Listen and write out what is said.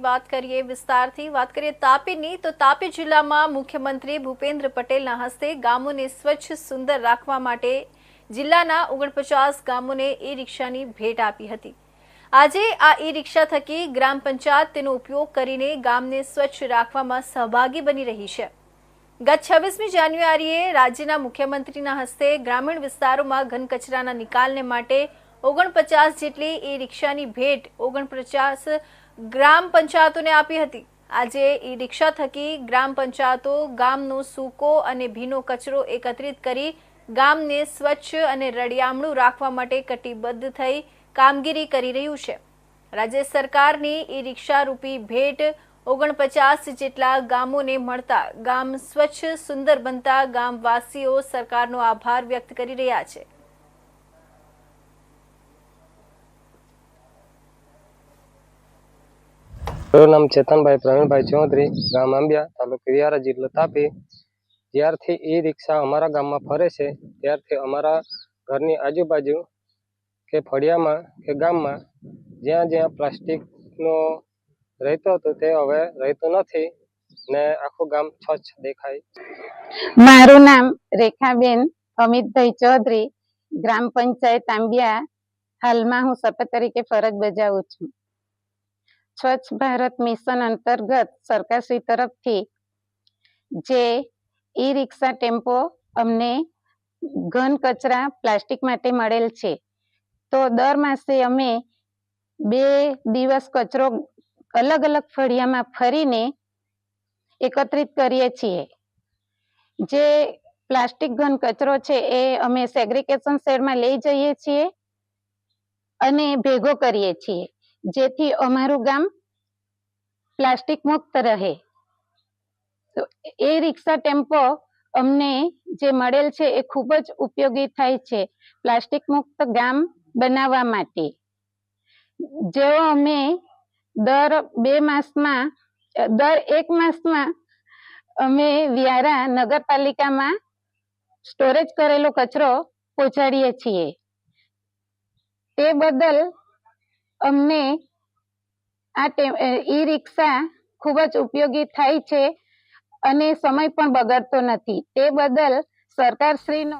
વાત કરીએ વિસ્તારથી વાત કરીએ તાપીની તો તાપી જિલ્લામાં મુખ્યમંત્રી ભૂપેન્દ્ર પટેલના હસ્તે ગામોને સ્વચ્છ સુંદર રાખવા માટે જિલ્લાના 49 ગામોને ઈ રિક્ષાની ભેટ આપી હતી। આજે આ ઈ રિક્ષા થકી ગ્રામ પંચાયત તેનો ઉપયોગ કરીને ગામને સ્વચ્છ રાખવામાં સહભાગી બની રહી છે। ગત 26મી જાન્યુઆરીએ રાજ્યના મુખ્યમંત્રીના હસ્તે ગ્રામીણ વિસ્તારોમાં ઘન કચરાના નિકાલને માટે 49 જેટલી ઈ રિક્ષાની ભેટ 49 ગ્રામ પંચાયતોને આપી હતી। આજે ઈ રિક્ષા થકી ગ્રામ પંચાયતો ગામનો સૂકો અને ભીનો કચરો એકત્રિત કરી ગામને સ્વચ્છ અને રળિયામણું રાખવા માટે કટિબદ્ધ થઈ કામગીરી કરી રહ્યું છે। રાજ્ય સરકારની ઈ રિક્ષા રૂપી ભેટ 49 જેટલા ગામોને મળતા ગામ સ્વચ્છ સુંદર બનતા ગામવાસીઓ સરકારનો આભાર વ્યક્ત કરી રહ્યા છે। મારું નામ ચેતનભાઈ પ્રવીણભાઈ ચૌધરી, ગામ આંબિયા, તાલુકો વિયારા, જિલ્લો તાપી। જ્યારથી ઈ રિક્ષા અમારા ગામમાં ફરે છે ત્યારથી અમારા ઘરની આજુબાજુ કે ફળિયામાં કે ગામમાં જ્યાં જ્યાં પ્લાસ્ટિકનો રહેતો હતો તે હવે રહેતો નથી ને આખું ગામ સ્વચ્છ દેખાય। મારું નામ રેખાબેન અમિતભાઈ ચૌધરી, ગ્રામ પંચાયત આંબિયા, હાલમાં હું સરપંચ તરીકે ફરજ બજાવું છું। સ્વચ્છ ભારત મિશન અંતર્ગત સરકારશ્રી તરફથી જે ઈ રિક્ષા ટેમ્પો અમને ઘન કચરા પ્લાસ્ટિક માટે મળેલ છે, તો દર માસે અમે 2 દિવસ કચરો અલગ અલગ ફળિયામાં ફરીને એકત્રિત કરીએ છીએ। જે પ્લાસ્ટિક ઘન કચરો છે એ અમે સેગ્રીગેશન શેડમાં લઈ જઈએ છીએ અને ભેગો કરીએ છીએ, જેથી અમારું ગામ પ્લાસ્ટિક મુક્ત રહે। તો એ રિક્ષા ટેમ્પો અમને જે મળેલ છે એ ખૂબ જ ઉપયોગી થાય છે પ્લાસ્ટિક મુક્ત ગામ બનાવવા માટે। જો અમે દર 1 માસમાં અમે વિયારા નગરપાલિકામાં સ્ટોરેજ કરેલો કચરો પહોંચાડીએ છીએ। તે બદલ અમને આ ઈ રિક્ષા ખૂબ જ ઉપયોગી થાય છે અને સમય પણ બગડતો નથી। તે બદલ સરકારશ્રીનો